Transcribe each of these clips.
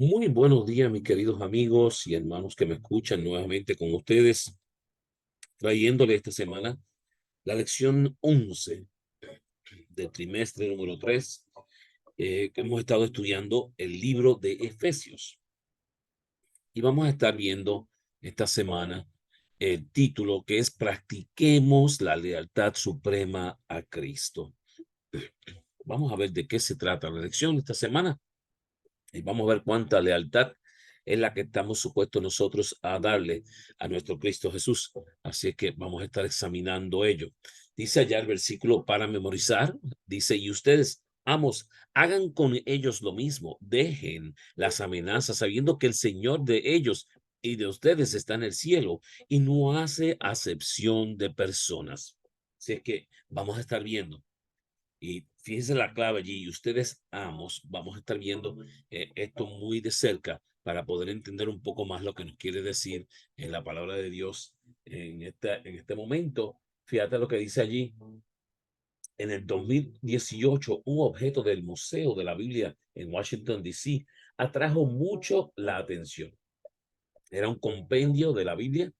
Muy buenos días, mis queridos amigos y hermanos que me escuchan nuevamente con ustedes, trayéndole esta semana la lección 11 del trimestre número 3, que hemos estado estudiando el libro de Efesios. Y vamos a estar viendo esta semana el título que es Practiquemos la lealtad suprema a Cristo. Vamos a ver de qué se trata la lección esta semana. Y vamos a ver cuánta lealtad es la que estamos supuestos nosotros a darle a nuestro Cristo Jesús. Así es que vamos a estar examinando ello. Dice allá el versículo para memorizar, dice, y ustedes, amos, hagan con ellos lo mismo, dejen las amenazas, sabiendo que el Señor de ellos y de ustedes está en el cielo y no hace acepción de personas. Así es que vamos a estar viendo y fíjense la clave allí, y ustedes amos, vamos a estar viendo esto muy de cerca para poder entender un poco más lo que nos quiere decir en la palabra de Dios en este momento. Fíjate lo que dice allí. En el 2018, un objeto del Museo de la Biblia en Washington, D.C., atrajo mucho la atención. Era un compendio de la Biblia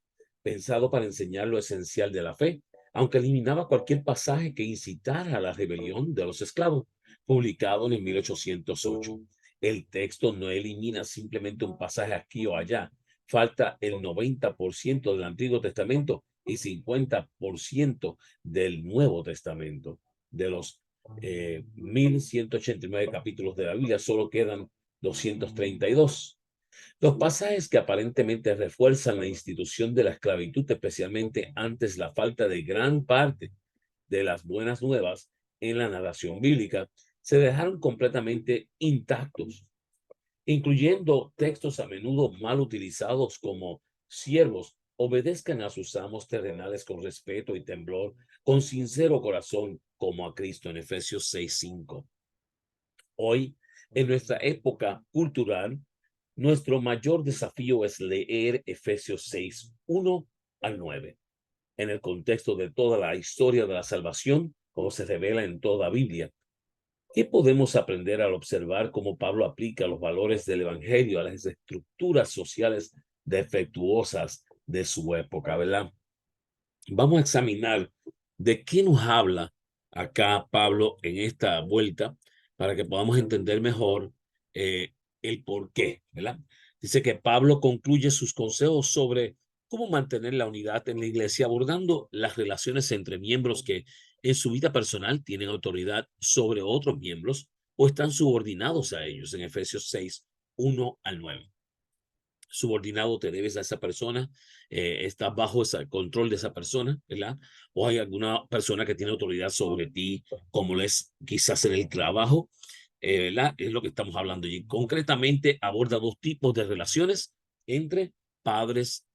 pensado para enseñar lo esencial de la fe, aunque eliminaba cualquier pasaje que incitara a la rebelión de los esclavos, publicado en el 1808. El texto no elimina simplemente un pasaje aquí o allá. Falta el 90% del Antiguo Testamento y 50% del Nuevo Testamento. De los 1189 capítulos de la Biblia, solo quedan 232. Los pasajes que aparentemente refuerzan la institución de la esclavitud, especialmente antes la falta de gran parte de las buenas nuevas en la narración bíblica, se dejaron completamente intactos, incluyendo textos a menudo mal utilizados como siervos, obedezcan a sus amos terrenales con respeto y temblor, con sincero corazón, como a Cristo en Efesios 6:5. Hoy, en nuestra época cultural, nuestro mayor desafío es leer Efesios 6:1 al 9, en el contexto de toda la historia de la salvación, como se revela en toda Biblia. ¿Qué podemos aprender al observar cómo Pablo aplica los valores del Evangelio a las estructuras sociales defectuosas de su época, verdad? Vamos a examinar de qué nos habla acá Pablo en esta vuelta para que podamos entender mejor eh, el por qué, ¿verdad? Dice que Pablo concluye sus consejos sobre cómo mantener la unidad en la iglesia, abordando las relaciones entre miembros que en su vida personal tienen autoridad sobre otros miembros o están subordinados a ellos en Efesios 6:1 al 9. Subordinado te debes a esa persona, estás bajo ese control de esa persona, ¿verdad? O hay alguna persona que tiene autoridad sobre ti, como lo es quizás en el trabajo, ¿verdad? Es lo que estamos hablando allí. Concretamente aborda dos tipos de relaciones entre padres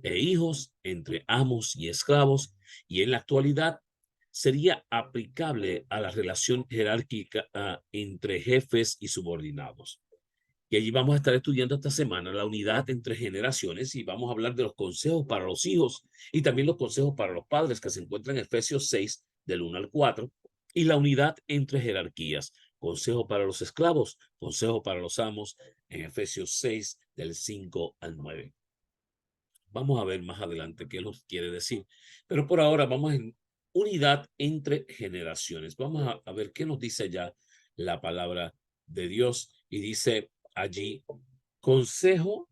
e hijos, entre amos y esclavos, y en la actualidad sería aplicable a la relación jerárquica entre jefes y subordinados. Y allí vamos a estar estudiando esta semana la unidad entre generaciones y vamos a hablar de los consejos para los hijos y también los consejos para los padres que se encuentran en Efesios 6 del 1 al 4 y la unidad entre jerarquías. Consejo para los esclavos, consejo para los amos en Efesios 6 del 5 al 9. Vamos a ver más adelante qué nos quiere decir. Pero por ahora vamos en unidad entre generaciones. Vamos a ver qué nos dice ya la palabra de Dios. Y dice allí, consejo,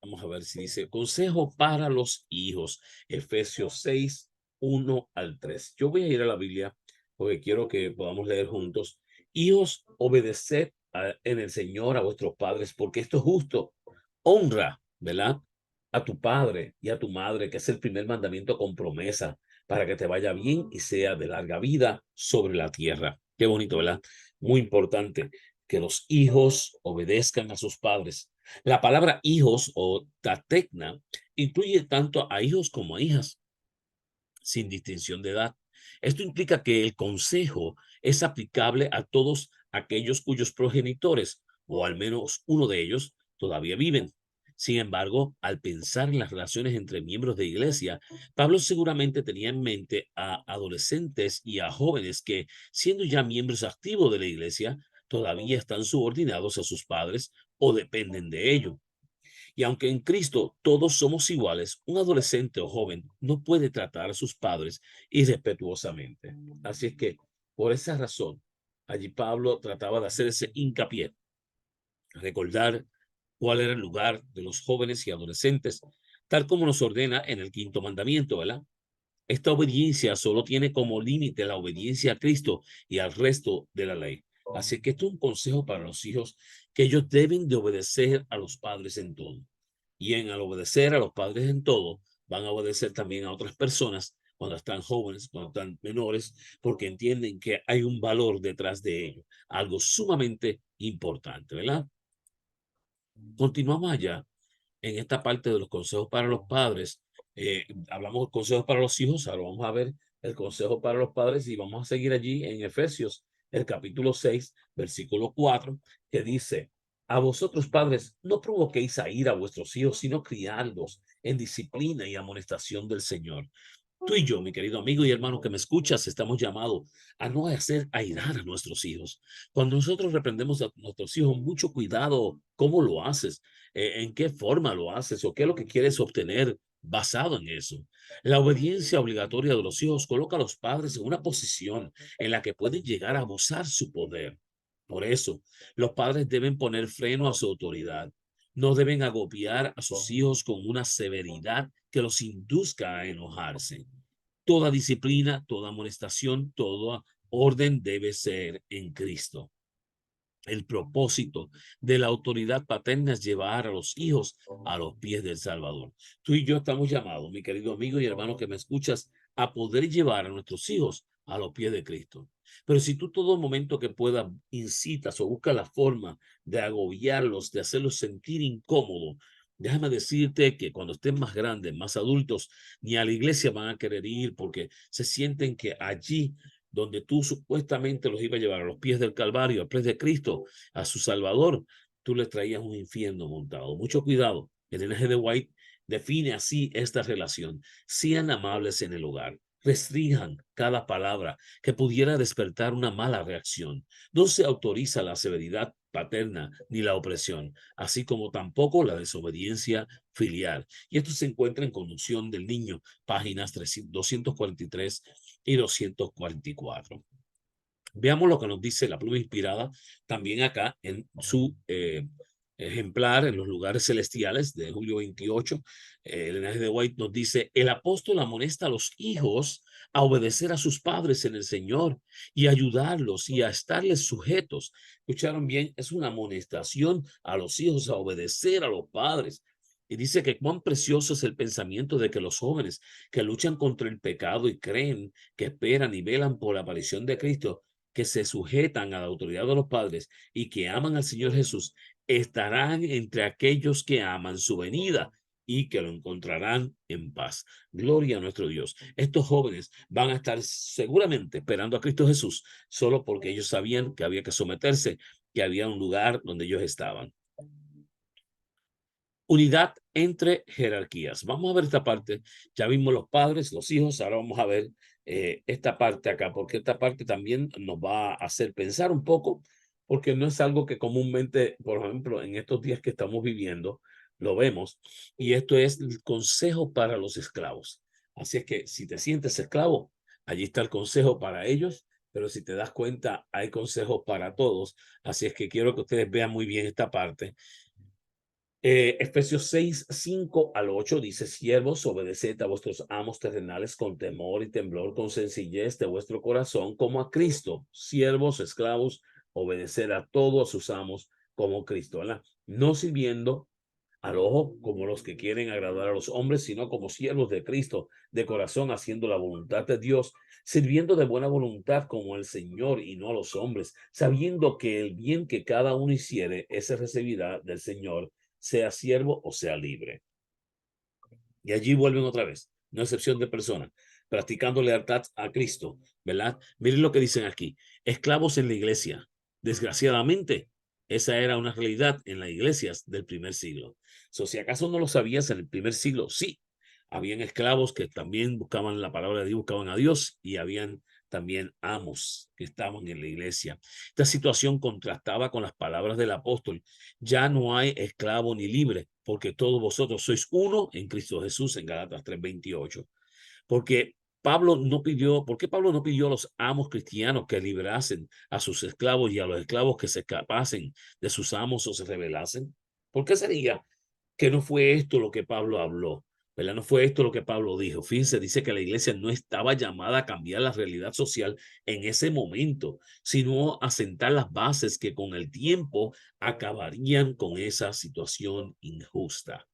vamos a ver si dice, consejo para los hijos. Efesios 6:1 al 3. Yo voy a ir a la Biblia porque quiero que podamos leer juntos. Hijos, obedeced en el Señor a vuestros padres, porque esto es justo. Honra, ¿verdad? A tu padre y a tu madre, que es el primer mandamiento con promesa, para que te vaya bien y sea de larga vida sobre la tierra. Qué bonito, ¿verdad? Muy importante que los hijos obedezcan a sus padres. La palabra hijos o tatecna incluye tanto a hijos como a hijas, sin distinción de edad. Esto implica que el consejo es aplicable a todos aquellos cuyos progenitores, o al menos uno de ellos, todavía viven. Sin embargo, al pensar en las relaciones entre miembros de iglesia, Pablo seguramente tenía en mente a adolescentes y a jóvenes que, siendo ya miembros activos de la iglesia, todavía están subordinados a sus padres o dependen de ellos. Y aunque en Cristo todos somos iguales, un adolescente o joven no puede tratar a sus padres irrespetuosamente. Así es que, por esa razón, allí Pablo trataba de hacer ese hincapié, recordar cuál era el lugar de los jóvenes y adolescentes, tal como nos ordena en el quinto mandamiento, ¿verdad? Esta obediencia solo tiene como límite la obediencia a Cristo y al resto de la ley. Así que esto es un consejo para los hijos, que ellos deben de obedecer a los padres en todo. Y al obedecer a los padres en todo, van a obedecer también a otras personas cuando están jóvenes, cuando están menores, porque entienden que hay un valor detrás de ello, algo sumamente importante, ¿verdad? Continuamos allá en esta parte de los consejos para los padres. Hablamos de consejos para los hijos, ahora vamos a ver el consejo para los padres y vamos a seguir allí en Efesios, el capítulo 6, versículo 4, que dice: a vosotros padres, no provoquéis a ira a vuestros hijos, sino criadlos en disciplina y amonestación del Señor. Tú y yo, mi querido amigo y hermano que me escuchas, estamos llamados a no hacer airar a nuestros hijos. Cuando nosotros reprendemos a nuestros hijos, mucho cuidado cómo lo haces, en qué forma lo haces o qué es lo que quieres obtener basado en eso. La obediencia obligatoria de los hijos coloca a los padres en una posición en la que pueden llegar a abusar su poder. Por eso, los padres deben poner freno a su autoridad. No deben agobiar a sus hijos con una severidad que los induzca a enojarse. Toda disciplina, toda amonestación, toda orden debe ser en Cristo. El propósito de la autoridad paterna es llevar a los hijos a los pies del Salvador. Tú y yo estamos llamados, mi querido amigo y hermano que me escuchas, a poder llevar a nuestros hijos a los pies de Cristo. Pero si tú todo momento que puedas incitas o buscas la forma de agobiarlos, de hacerlos sentir incómodos, déjame decirte que cuando estén más grandes, más adultos, ni a la iglesia van a querer ir porque se sienten que allí donde tú supuestamente los ibas a llevar a los pies del Calvario, a pies de Cristo, a su Salvador, tú les traías un infierno montado. Mucho cuidado. El N. G. de White define así esta relación. Sean amables en el hogar. Restrinjan cada palabra que pudiera despertar una mala reacción. No se autoriza la severidad paterna ni la opresión, así como tampoco la desobediencia filial. Y esto se encuentra en Conducción del Niño, páginas 243 y 244. Veamos lo que nos dice la pluma inspirada también acá en su ejemplar en los lugares celestiales de julio 28. El N. G. de White nos dice: el apóstol amonesta a los hijos a obedecer a sus padres en el Señor y ayudarlos y a estarles sujetos. ¿Escucharon bien? Es una amonestación a los hijos a obedecer a los padres. Y dice que cuán precioso es el pensamiento de que los jóvenes que luchan contra el pecado y creen, que esperan y velan por la aparición de Cristo, que se sujetan a la autoridad de los padres y que aman al Señor Jesús, estarán entre aquellos que aman su venida y que lo encontrarán en paz. Gloria a nuestro Dios. Estos jóvenes van a estar seguramente esperando a Cristo Jesús solo porque ellos sabían que había que someterse, que había un lugar donde ellos estaban. Unidad entre jerarquías. Vamos a ver esta parte. Ya vimos los padres, los hijos. Ahora vamos a ver esta parte acá, porque esta parte también nos va a hacer pensar un poco, porque no es algo que comúnmente, por ejemplo, en estos días que estamos viviendo, lo vemos. Y esto es el consejo para los esclavos. Así es que si te sientes esclavo, allí está el consejo para ellos. Pero si te das cuenta, hay consejos para todos. Así es que quiero que ustedes vean muy bien esta parte. Efesios 6, 5 al 8 dice: siervos, obedeced a vuestros amos terrenales con temor y temblor, con sencillez de vuestro corazón, como a Cristo. Siervos, esclavos, obedecer a todos sus amos como Cristo, ¿verdad? No sirviendo al ojo como los que quieren agradar a los hombres, sino como siervos de Cristo, de corazón, haciendo la voluntad de Dios, sirviendo de buena voluntad como el Señor y no a los hombres, sabiendo que el bien que cada uno hiciere, ese recibirá del Señor, sea siervo o sea libre. Y allí vuelven otra vez, no excepción de personas, practicando lealtad a Cristo, ¿verdad? Miren lo que dicen aquí: esclavos en la iglesia. Desgraciadamente, esa era una realidad en las iglesias del primer siglo. Si acaso no lo sabías, en el primer siglo sí, habían esclavos que también buscaban la palabra de Dios, buscaban a Dios, y habían también amos que estaban en la iglesia. Esta situación contrastaba con las palabras del apóstol. Ya no hay esclavo ni libre, porque todos vosotros sois uno en Cristo Jesús, en Gálatas 3:28. Porque ¿por qué Pablo no pidió a los amos cristianos que liberasen a sus esclavos y a los esclavos que se escapasen de sus amos o se rebelasen? ¿Por qué sería que no fue esto lo que Pablo habló? ¿Verdad? No fue esto lo que Pablo dijo. Fíjense, dice que la iglesia no estaba llamada a cambiar la realidad social en ese momento, sino a sentar las bases que con el tiempo acabarían con esa situación injusta.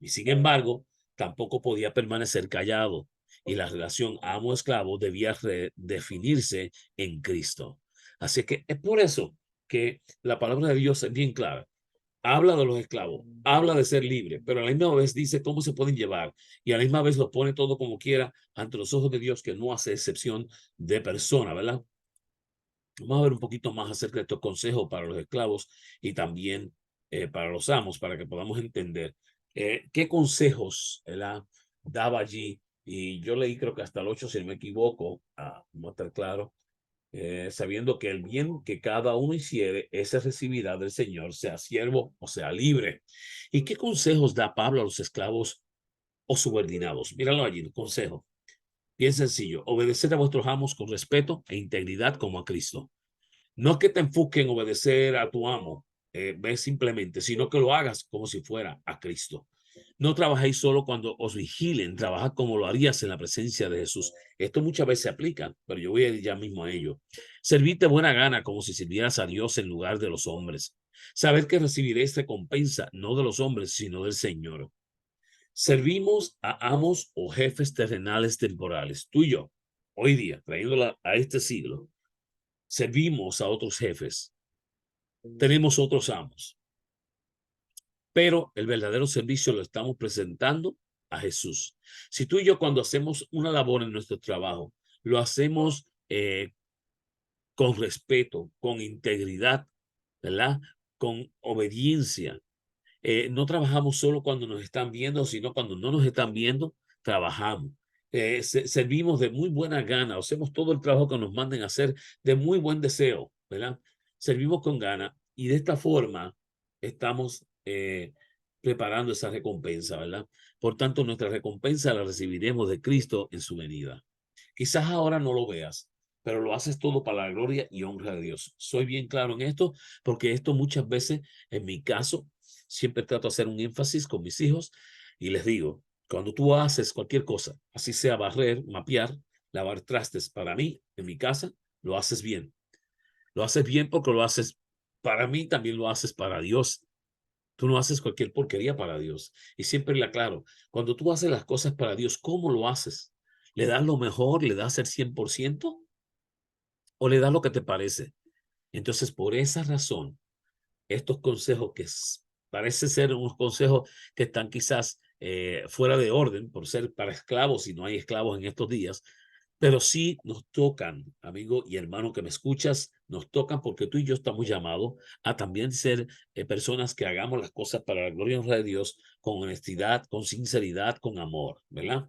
Y sin embargo, tampoco podía permanecer callado y la relación amo-esclavo debía redefinirse en Cristo. Así que es por eso que la palabra de Dios es bien clara. Habla de los esclavos, habla de ser libre, pero a la misma vez dice cómo se pueden llevar y a la misma vez lo pone todo como quiera ante los ojos de Dios, que no hace excepción de persona, ¿verdad? Vamos a ver un poquito más acerca de estos consejos para los esclavos y también para los amos, para que podamos entender qué consejos él daba allí. Y yo leí creo que hasta el 8, si no me equivoco, no está claro, sabiendo que el bien que cada uno hiciere, ese recibirá del Señor, sea siervo o sea libre. ¿Y qué consejos da Pablo a los esclavos o subordinados? Míralo allí, el consejo. Bien sencillo, obedecer a vuestros amos con respeto e integridad como a Cristo. No es que te enfoques en obedecer a tu amo, ves simplemente, sino que lo hagas como si fuera a Cristo. No trabajéis solo cuando os vigilen, trabajad como lo harías en la presencia de Jesús. Esto muchas veces se aplica, pero yo voy a ir ya mismo a ello. Servid de buena gana como si sirvieras a Dios en lugar de los hombres. Saber que recibiréis recompensa no de los hombres, sino del Señor. Servimos a amos o jefes terrenales temporales. Tú y yo, hoy día, trayéndola a este siglo, servimos a otros jefes, tenemos otros amos, pero el verdadero servicio lo estamos presentando a Jesús. Si tú y yo cuando hacemos una labor en nuestro trabajo, lo hacemos con respeto, con integridad, ¿verdad? Con obediencia. No trabajamos solo cuando nos están viendo, sino cuando no nos están viendo, trabajamos. Servimos de muy buena gana, hacemos todo el trabajo que nos manden a hacer de muy buen deseo, ¿verdad? Servimos con gana y de esta forma estamos preparando esa recompensa, ¿verdad? Por tanto, nuestra recompensa la recibiremos de Cristo en su venida. Quizás ahora no lo veas, pero lo haces todo para la gloria y honra de Dios. Soy bien claro en esto, porque esto muchas veces, en mi caso, siempre trato de hacer un énfasis con mis hijos y les digo, cuando tú haces cualquier cosa, así sea barrer, mapear, lavar trastes, para mí, en mi casa, lo haces bien. Lo haces bien porque lo haces para mí, también lo haces para Dios. Tú no haces cualquier porquería para Dios. Y siempre le aclaro, cuando tú haces las cosas para Dios, ¿cómo lo haces? ¿Le das lo mejor? ¿Le das el 100%? ¿O le das lo que te parece? Entonces, por esa razón, estos consejos parece ser unos consejos que están quizás fuera de orden por ser para esclavos y no hay esclavos en estos días, pero sí nos tocan, amigo y hermano que me escuchas, nos tocan porque tú y yo estamos llamados a también ser personas que hagamos las cosas para la gloria y honra de Dios con honestidad, con sinceridad, con amor, ¿verdad?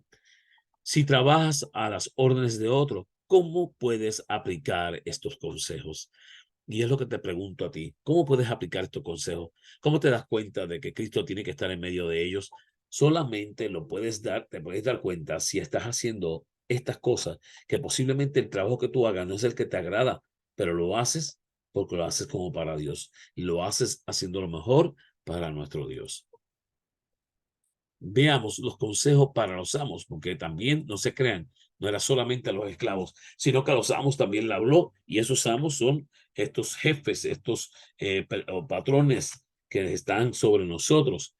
Si trabajas a las órdenes de otro, ¿cómo puedes aplicar estos consejos? Y es lo que te pregunto a ti, ¿cómo puedes aplicar estos consejos? ¿Cómo te das cuenta de que Cristo tiene que estar en medio de ellos? Solamente te puedes dar cuenta si estás haciendo estas cosas, que posiblemente el trabajo que tú hagas no es el que te agrada, pero lo haces porque lo haces como para Dios y lo haces haciendo lo mejor para nuestro Dios. Veamos los consejos para los amos, porque también no se crean, no era solamente a los esclavos, sino que a los amos también le habló, y esos amos son estos jefes, estos patrones que están sobre nosotros.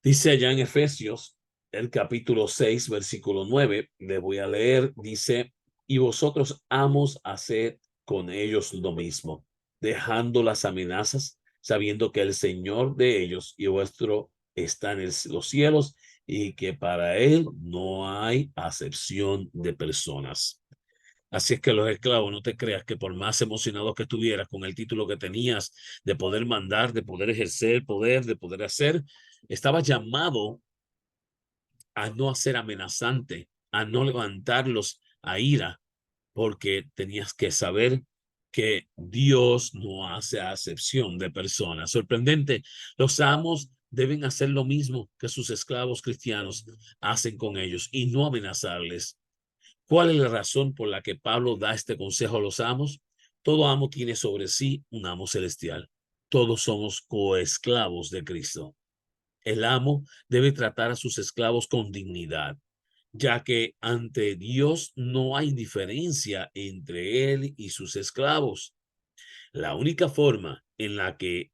Dice allá en Efesios, el capítulo 6, versículo 9, le voy a leer, dice, y vosotros amos haced con ellos lo mismo, dejando las amenazas, sabiendo que el Señor de ellos y vuestro está en los cielos y que para él no hay acepción de personas. Así es que los esclavos, no te creas que por más emocionados que estuvieras con el título que tenías de poder mandar, de poder ejercer poder, de poder hacer, estabas llamado a no ser amenazante, a no levantarlos a ira, porque tenías que saber que Dios no hace acepción de personas. Sorprendente, los amos deben hacer lo mismo que sus esclavos cristianos hacen con ellos y no amenazarles. ¿Cuál es la razón por la que Pablo da este consejo a los amos? Todo amo tiene sobre sí un amo celestial. Todos somos coesclavos de Cristo. El amo debe tratar a sus esclavos con dignidad, ya que ante Dios no hay diferencia entre él y sus esclavos. La única forma en la que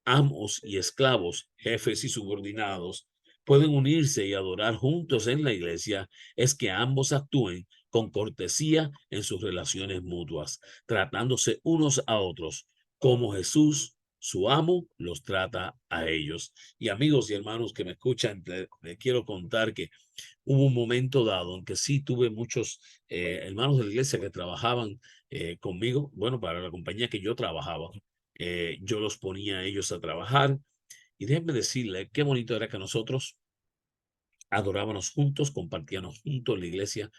amos y esclavos, jefes y subordinados, pueden unirse y adorar juntos en la iglesia es que ambos actúen con cortesía en sus relaciones mutuas, tratándose unos a otros como Jesús, su amo, los trata a ellos. Y amigos y hermanos que me escuchan, les quiero contar que hubo un momento dado en que sí tuve muchos hermanos de la iglesia que trabajaban conmigo, bueno, para la compañía que yo trabajaba. Yo los ponía a ellos a trabajar y déjenme decirle qué bonito era que nosotros adorábamos juntos, compartíamos juntos en la iglesia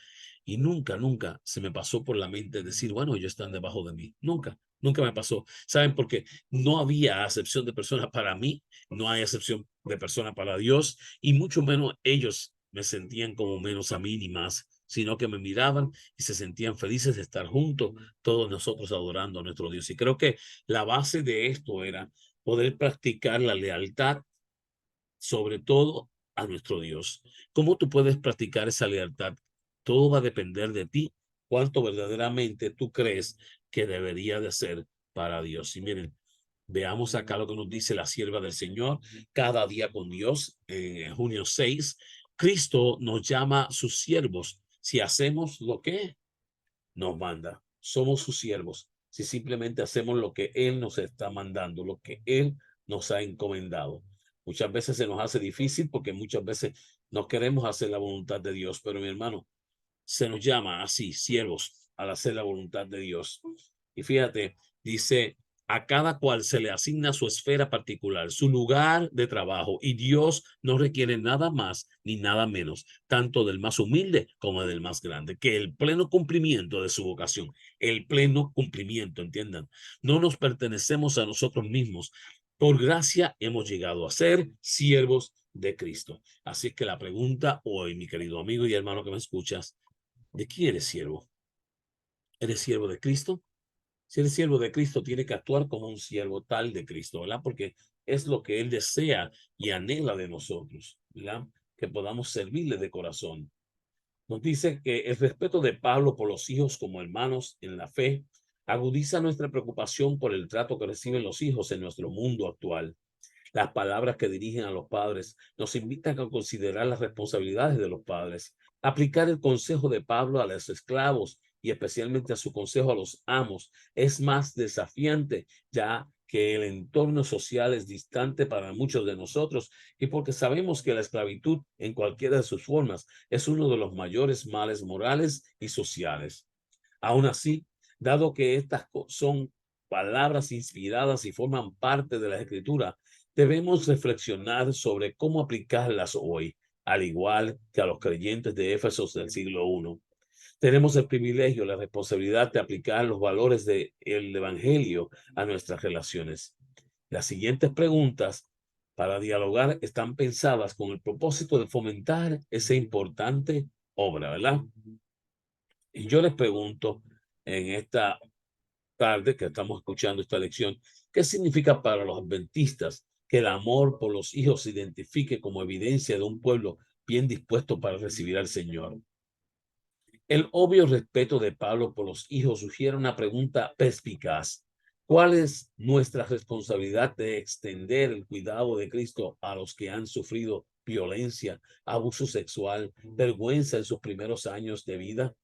y nunca, nunca se me pasó por la mente decir, bueno, ellos están debajo de mí. Nunca, nunca me pasó. ¿Saben? Porque no había acepción de persona para mí, no hay acepción de persona para Dios y mucho menos ellos me sentían como menos a mí ni más, sino que me miraban y se sentían felices de estar juntos, todos nosotros adorando a nuestro Dios. Y creo que la base de esto era poder practicar la lealtad sobre todo a nuestro Dios. ¿Cómo tú puedes practicar esa lealtad? Todo va a depender de ti, cuánto verdaderamente tú crees que debería de ser para Dios. Y miren, veamos acá lo que nos dice la sierva del Señor, cada día con Dios, en junio 6, Cristo nos llama sus siervos si hacemos lo que nos manda. Somos sus siervos si simplemente hacemos lo que Él nos está mandando, lo que Él nos ha encomendado. Muchas veces se nos hace difícil porque muchas veces no queremos hacer la voluntad de Dios, pero mi hermano, se nos llama así, siervos, al hacer la voluntad de Dios. Y fíjate, dice, a cada cual se le asigna su esfera particular, su lugar de trabajo, y Dios no requiere nada más ni nada menos, tanto del más humilde como del más grande, que el pleno cumplimiento de su vocación, el pleno cumplimiento, entiendan. No nos pertenecemos a nosotros mismos. Por gracia hemos llegado a ser siervos de Cristo. Así que la pregunta hoy, mi querido amigo y hermano que me escuchas, ¿de quién eres siervo? ¿Eres siervo de Cristo? Si eres siervo de Cristo, tiene que actuar como un siervo tal de Cristo, ¿verdad? Porque es lo que Él desea y anhela de nosotros, ¿verdad? Que podamos servirle de corazón. Nos dice que el respeto de Pablo por los hijos como hermanos en la fe agudiza nuestra preocupación por el trato que reciben los hijos en nuestro mundo actual. Las palabras que dirigen a los padres nos invitan a considerar las responsabilidades de los padres, aplicar el consejo de Pablo a los esclavos y especialmente a su consejo a los amos es más desafiante, ya que el entorno social es distante para muchos de nosotros y porque sabemos que la esclavitud en cualquiera de sus formas es uno de los mayores males morales y sociales. Aún así, dado que estas son palabras inspiradas y forman parte de la escritura, debemos reflexionar sobre cómo aplicarlas hoy, al igual que a los creyentes de Éfeso del siglo I. Tenemos el privilegio, la responsabilidad de aplicar los valores del Evangelio a nuestras relaciones. Las siguientes preguntas para dialogar están pensadas con el propósito de fomentar esa importante obra, ¿verdad? Y yo les pregunto en esta tarde que estamos escuchando esta lección, ¿qué significa para los adventistas que el amor por los hijos se identifique como evidencia de un pueblo bien dispuesto para recibir al Señor? El obvio respeto de Pablo por los hijos sugiere una pregunta perspicaz. ¿Cuál es nuestra responsabilidad de extender el cuidado de Cristo a los que han sufrido violencia, abuso sexual, vergüenza en sus primeros años de vida?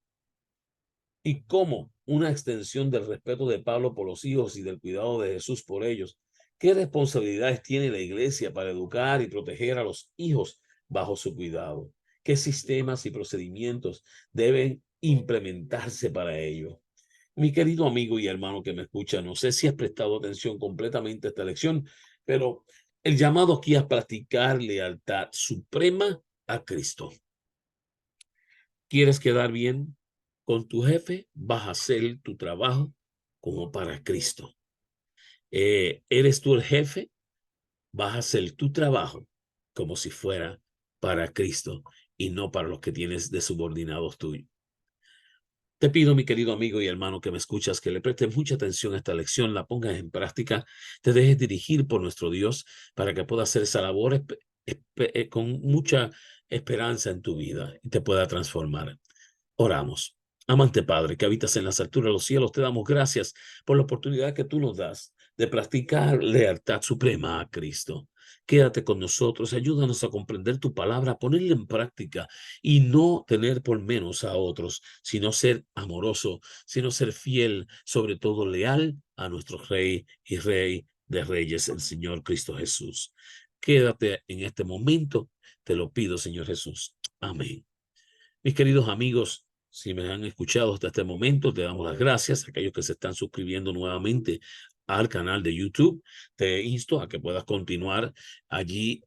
Y cómo una extensión del respeto de Pablo por los hijos y del cuidado de Jesús por ellos. ¿Qué responsabilidades tiene la iglesia para educar y proteger a los hijos bajo su cuidado? ¿Qué sistemas y procedimientos deben implementarse para ello? Mi querido amigo y hermano que me escucha, no sé si has prestado atención completamente a esta lección, pero el llamado aquí a practicar lealtad suprema a Cristo. ¿Quieres quedar bien? Con tu jefe vas a hacer tu trabajo como para Cristo. ¿Eres tú el jefe? Vas a hacer tu trabajo como si fuera para Cristo y no para los que tienes de subordinados tuyos. Te pido, mi querido amigo y hermano que me escuchas, que le prestes mucha atención a esta lección, la pongas en práctica, te dejes dirigir por nuestro Dios para que pueda hacer esa labor con mucha esperanza en tu vida y te pueda transformar. Oramos. Amante Padre, que habitas en las alturas de los cielos, te damos gracias por la oportunidad que tú nos das de practicar lealtad suprema a Cristo. Quédate con nosotros, ayúdanos a comprender tu palabra, a ponerla en práctica y no tener por menos a otros, sino ser amoroso, sino ser fiel, sobre todo leal a nuestro Rey y Rey de Reyes, el Señor Cristo Jesús. Quédate en este momento, te lo pido, Señor Jesús. Amén. Mis queridos amigos, si me han escuchado hasta este momento, te damos las gracias. Aquellos que se están suscribiendo nuevamente al canal de YouTube, te insto a que puedas continuar allí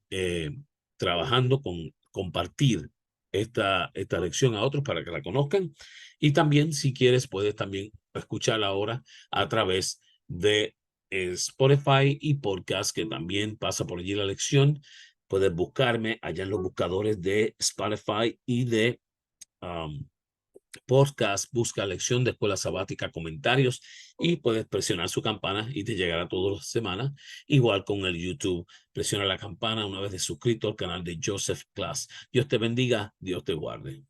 trabajando con compartir esta lección a otros para que la conozcan. Y también, si quieres, puedes también escucharla ahora a través de Spotify y podcast, que también pasa por allí la lección. Puedes buscarme allá en los buscadores de Spotify y de podcast, busca lección de escuela sabática, comentarios y puedes presionar su campana y te llegará todas las semanas. Igual con el YouTube, presiona la campana una vez de suscrito al canal de Joseph Class. Dios te bendiga, Dios te guarde.